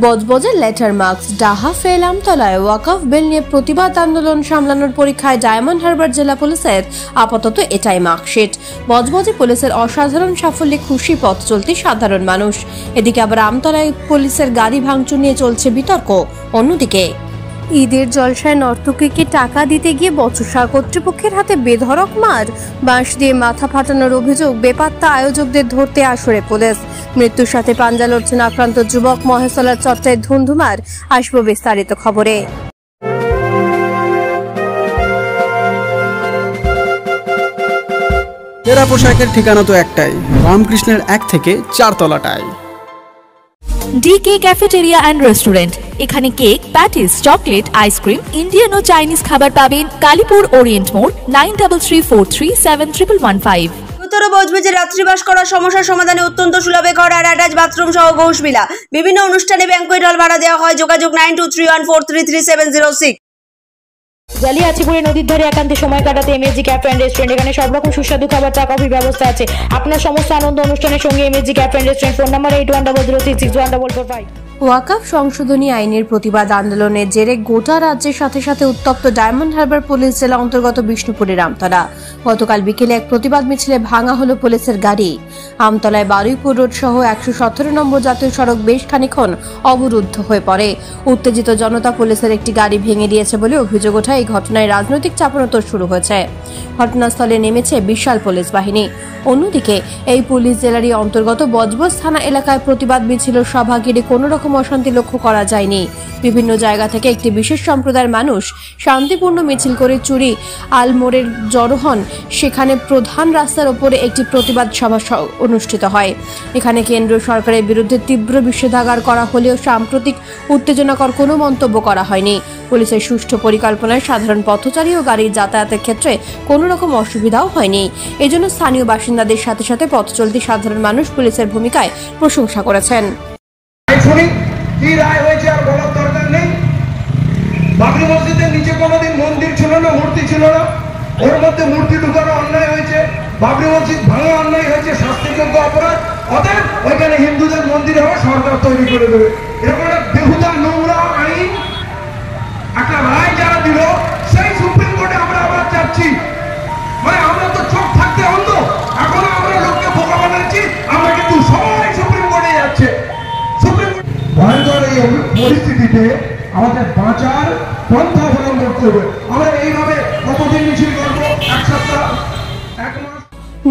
বজবজের letter marks ডাহা fail আমতলায় ওয়াকফ বিল নিয়ে প্রতিবাদ আন্দোলন সামলানোর পরীক্ষায় ডায়মন্ড হারবার জেলা পুলিশের আপাতত এটাই মার্কশিট। বজবজে পুলিশের অসাধারণ সাফল্যে খুশি পথ চলতি সাধারণ মানুষ। এদিকে আবার আমতলায় পুলিশের গাড়ি ভাঙচুর নিয়ে চলছে বিতর্ক। অন্যদিকে ঈদের জলসায় নর্তকীকে টাকা দিতে গিয়ে বচসা কর্তৃপক্ষের হাতে বেধড়ক মার, বাঁশ দিয়ে মাথা ফাটানোর অভিযোগ, বেপাত্তা আয়োজকদের ধরতে আসরে পুলিশ। মৃত্যুর সাথে পাঞ্জা লড়ছেন আক্রান্ত যুবক। মহেশতলার চর্চায় ধুন্ধুমার। আসবো বিস্তারিত খবরে। এরা পোশাকের ঠিকানা তো একটাই, রামকৃষ্ণের 1 থেকে 4 তলাটায়। DK cafeteria and restaurant. এখানে cake, patties, chocolate, ice cream, Indian ও চাইনিজ খাবার পাবেন। কালীপুর ওরিয়েন্ট মোড়, 9334371115। উত্তর বজবজে রাত্রিবাস করার সমস্যার সমাধানে অত্যন্ত সুলভে ঘর আর অ্যাটাচ বাথরুম সহ ঘোষবিলা। বিভিন্ন অনুষ্ঠানে ব্যাংকুয়েট হল ভাড়া দেওয়া হয়। যোগাযোগ 9231433706। জালিয়াছিপুরে নদীর ধারে একান্তে সময় কাটাতে এমএসজি ক্যাফে অ্যান্ড রেস্টুরেন্ট। এখানে সব রকম সুস্বাদু খাবার, চা, কফির ব্যবস্থা আছে। আপনার সমস্ত আনন্দ অনুষ্ঠানের সঙ্গে MSG cafe and restaurant. Phone number 8100366145। ওয়াকফ সংশোধনী আইনের প্রতিবাদ আন্দোলনের জেরে গোটা রাজ্যের সাথে সাথে উত্তপ্ত ডায়মন্ড হারবার পুলিশ জেলা অন্তর্গত বিষ্ণুপুরের আমতলা। গতকাল বিকেলে এক প্রতিবাদ মিছিলে ভাঙা হলো পুলিশের গাড়ি। আমতলায় বারুইপুর রোড সহ 117 নম্বর জাতীয় সড়ক বেশ খানিকক্ষণ অবরুদ্ধ হয়ে পড়ে। উত্তেজিত জনতা পুলিশের একটি গাড়ি ভেঙে দিয়েছে বলে অভিযোগ ওঠা এই ঘটনায় রাজনৈতিক চাপানোতর শুরু হয়েছে। ঘটনাস্থলে নেমেছে বিশাল পুলিশ বাহিনী। অন্যদিকে এই পুলিশ জেলারই অন্তর্গত বজবজ থানা এলাকায় প্রতিবাদ মিছিল সভা ঘিরে কোনো রকম অশান্তি লক্ষ্য করা যায়নি। বিভিন্ন জায়গা থেকে একটি বিশেষ সম্প্রদায়ের মানুষ শান্তিপূর্ণ মিছিল করে চুরি আলমোড়ের জড়ো হন। সেখানে প্রধান রাস্তার ওপরে একটি প্রতিবাদ সভা অনুষ্ঠিত হয়। এখানে কেন্দ্র সরকারের বিরুদ্ধে তীব্র নিষেধাজ্ঞা করা হলেও সাম্প্রতিক উত্তেজনাকর কোনো মন্তব্য করা হয়নি। পুলিশের সুষ্ঠু পরিকল্পনায় সাধারণ পথচারী ও গাড়ির যাতায়াতের ক্ষেত্রে কোনো রকম অসুবিধাও হয়নি। এজন্য স্থানীয় বাসিন্দাদের সাথে সাথে পথ চলতি সাধারণ মানুষ পুলিশের ভূমিকায় প্রশংসা করেছেন। কি রায় হয়েছে আর বলার দরকার নেই। বাবরি মসজিদের নিচে কোনোদিন মন্দির ছিল না, মূর্তি ছিল না, ওর মধ্যে মূর্তি ঢুকানো অন্যায় হয়েছে। বাবরি মসজিদ ভাঙা অন্যায় হয়েছে, শাস্তিযোগ্য অপরাধ। অতএব ওইখানে হিন্দুদের মন্দির হবে, সরকার তৈরি করে দেবে। এরকম একটা বেহুদা নোংরা আইন একটা রায় যারা দিল, সেই সুপ্রিম কোর্টে আমরা আবার যাচ্ছি। মানে আমরা তো চোখ থাকতে অন্ধ, এখনো আমরা লোককে বোকা বানাচ্ছি। আমরা কিন্তু সবাই সুপ্রিম কোর্টে যাচ্ছে। ভয়ঙ্কর এই পরিস্থিতিতে আমাদের বাঁচার পন্থা অবলম্বন করতে হবে। আমরা এইভাবে কতদিন মিছিল করবো? 1 সপ্তাহ, 1 মাস।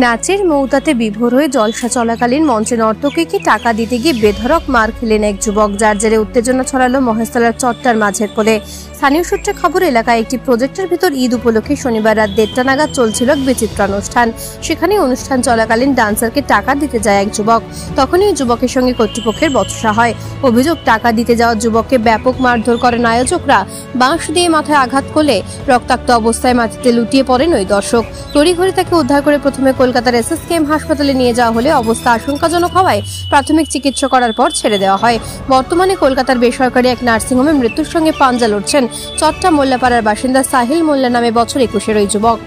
নাচের মৌতাতে বিভোর হয়ে জলসা চলাকালীন মঞ্চে নর্তকীকে টাকা দিতে গিয়ে বেধড়ক মার খেলেন এক যুবক, যার জেরে উত্তেজনা ছড়ালো মহেশতলার চট্টার মাঝের কোলে। স্থানীয় সূত্রে খবর, এলাকায় একটি প্রজেক্টের ভিতর ঈদ উপলক্ষে শনিবার রাত 1টা নাগাদ চলছিল এক বিচিত্র অনুষ্ঠান। সেখানে অনুষ্ঠান চলাকালীন ডান্সারকে টাকা দিতে যায় এক যুবক। তখনই ওই যুবকের সঙ্গে কর্তৃপক্ষের বচসা হয়। অভিযোগ, টাকা দিতে যাওয়া যুবককে ব্যাপক মারধর করেন আয়োজকরা। বাঁশ দিয়ে মাথায় আঘাত করলে রক্তাক্ত অবস্থায় মাটিতে লুটিয়ে পড়েন ওই দর্শক। তড়িঘড়ি তাকে উদ্ধার করে প্রথমে কলকাতার এসএসকেএম হাসপাতালে নিয়ে যাওয়া হলে অবস্থা আশঙ্কাজনক হওয়ায় প্রাথমিক চিকিৎসা করার পর ছেড়ে দেওয়া হয়। বর্তমানে কলকাতার বেসরকারি এক নার্সিংহোমে মৃত্যুর সঙ্গে পাঞ্জা লড়ছেন চট্টা মোল্লাপাড়ার বাসিন্দা সাহিল মোল্লা নামে বছর 21-এর ওই যুবক।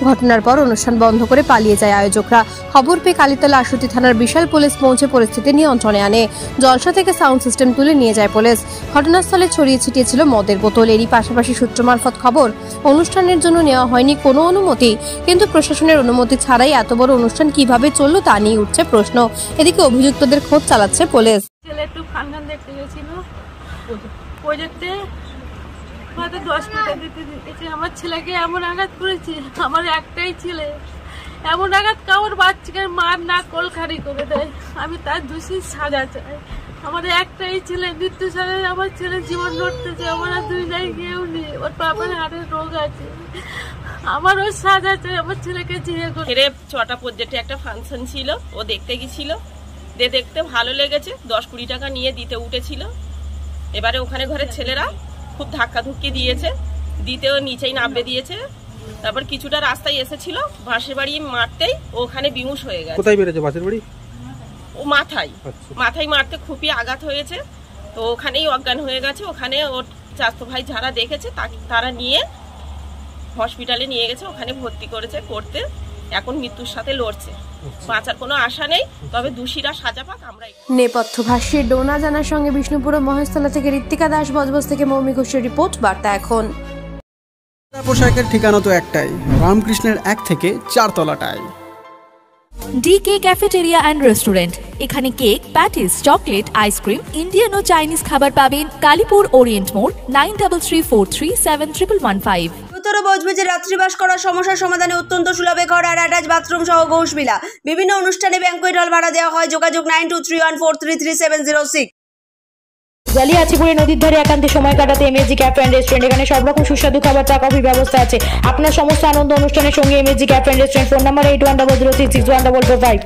ঘটনার পর অনুষ্ঠান বন্ধ করে পালিয়ে যায় আয়োজকরা। খবর পেয়ে কালীতলা আশুতি থানার বিশাল পুলিশ পৌঁছে পরিস্থিতি নিয়ন্ত্রণে আনে। জলসা থেকে সাউন্ড সিস্টেম তুলে নিয়ে যায় পুলিশ। ঘটনাস্থলে ছড়িয়ে ছিটিয়ে ছিল মদের বোতল। এরই পাশাপাশি সূত্র মারফত খবর, অনুষ্ঠানের জন্য নেওয়া হয়নি কোনো অনুমতি, কিন্তু প্রশাসনের অনুমতি ছাড়াই এত বড় অনুষ্ঠান কিভাবে চললো তা নিয়ে উঠছে প্রশ্ন। এদিকে অভিযুক্তদের খোঁজ চালাচ্ছে পুলিশ। ছেলে একটু ফাংশন দেখতে গেছিল, প্রজেক্টে হয়তো 10 টাকা দিতে দিয়েছে। আমার ছেলেকে এমন আঘাত করেছে, আমার একটাই ছেলে, এমন আঘাত কাউর বাচ্চাকে মার না কলখারি করে দেয়। আমি তার দোষী সাজা চাই। আমার একটাই ছেলে, মৃত্যু সাজা। আমার ছেলে জীবন লড়তেছে, আমার আর 2 জায়গায় কেউ নেই। ওর বাবার হাড়ের রোগ আছে, আমার ওর সাজা চাই। আমার ছেলেকে জিয়ে করে 6টা প্রজেক্টে একটা ফাংশন ছিল, ও দেখতে গেছিল। দেখতে ভালো লেগেছে, 10-20 টাকা নিয়ে দিতে উঠেছিল। এবারে ওখানে ঘরের ছেলেরা খুব ধাক্কাধুক্কি দিয়েছে, দিতেও নিচেই নামবে দিয়েছে। তারপর কিছুটা রাস্তায় এসেছিল, বাঁশের বাড়ি মারতেই ওখানে বিমুষ হয়ে গেছে। কোথায় মেরেছে বাঁশের বাড়ি? ও মাথায় মারতে খুবই আঘাত হয়েছে। তো ওখানেই অজ্ঞান হয়ে গেছে। ওখানে ওর চাচাতো ভাই যারা দেখেছে তারা নিয়ে হসপিটালে নিয়ে গেছে, ওখানে ভর্তি করতে এখন মৃত্যুর সাথে লড়ছে। বাঁচার কোনো আশা নেই, তবে দোষীরা সাজা পাক। আমরা নেপথ্য ভাষ্যে ডোনা জানার সঙ্গে বিষ্ণুপুর ও মহেশতলা থেকে ঋত্বিকা দাস, বজবজ থেকে মৌমি ঘোষের রিপোর্ট, বার্তা এখন। পোশাকের ঠিকানা তো একটাই, রামকৃষ্ণের 1 থেকে 4 তলাটায়। ডিকে ক্যাফেটেরিয়া অ্যান্ড রেস্টুরেন্ট, এখানে cake, patties, chocolate, ice cream, Indian ও চাইনিজ খাবার পাবেন। কালীপুর ওরিয়েন্ট মোড়, 9334371115। উত্তর বজবজের রাত্রিবাস করার সমস্যার সমাধানে অত্যন্ত সুলভে ঘর আর অ্যাটাচ বাথরুম সহ ঘোষবিলা। বিভিন্ন অনুষ্ঠানে ব্যাংকুয়েট হল ভাড়া দেওয়া হয়। যোগাযোগ 9231433706। জালিয়াছিপুরে নদীর ধারে একান্তে সময় কাটাতে এমএসজি ক্যাফে অ্যান্ড রেস্টুরেন্ট, এখানে সব রকম সুস্বাদু খাবার, চা, কফির ব্যবস্থা আছে। আপনার সমস্ত আনন্দ অনুষ্ঠানের সঙ্গে MSG cafe and restaurant. Phone number 8100366145।